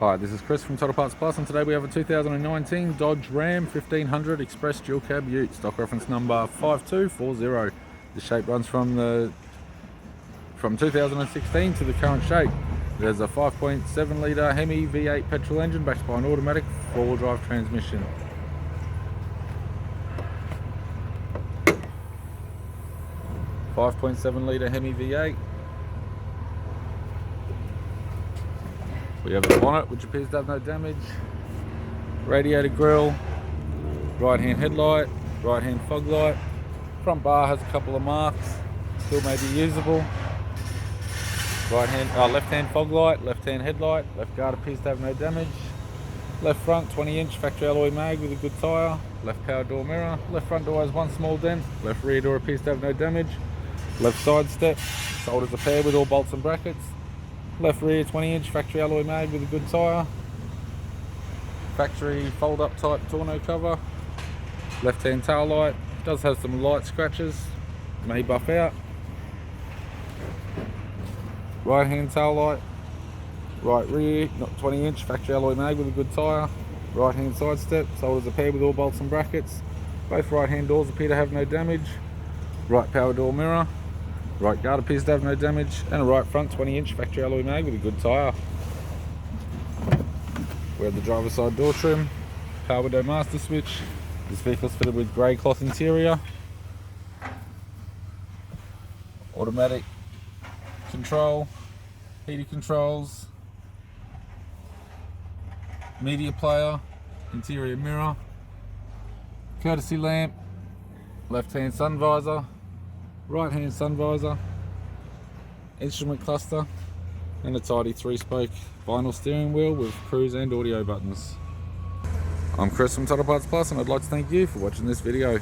Hi, this is Chris from Total Parts Plus, and today we have a 2019 Dodge Ram 1500 Express Dual-Cab Ute, stock reference number 5240. The shape runs from 2016 to the current shape. There's a 5.7 litre HEMI V8 petrol engine backed by an automatic 4-wheel drive transmission. .7 litre HEMI V8. We have a bonnet which appears to have no damage, radiator grille, right hand headlight, right hand fog light, front bar has a couple of marks, still may be usable, left hand fog light, left hand headlight, left guard appears to have no damage, left front 20-inch factory alloy mag with a good tyre, left power door mirror, left front door has one small dent, left rear door appears to have no damage, left side step, sold as a pair with all bolts and brackets, left rear 20-inch factory alloy mag with a good tyre, factory fold-up type tonneau cover, left hand tail light, does have some light scratches, may buff out, right hand tail light, right rear, not 20-inch factory alloy mag with a good tyre, right hand side step, sold as a pair with all bolts and brackets, both right hand doors appear to have no damage, right power door mirror, right guard appears to have no damage, and a right front 20-inch factory alloy mag with a good tyre. We have the driver's side door trim, power window master switch. This vehicle is fitted with grey cloth interior, automatic control, heated controls, media player, interior mirror, courtesy lamp, left hand sun visor, right hand sun visor, instrument cluster, and a tidy 3-spoke vinyl steering wheel with cruise and audio buttons. I'm Chris from Total Parts Plus, and I'd like to thank you for watching this video.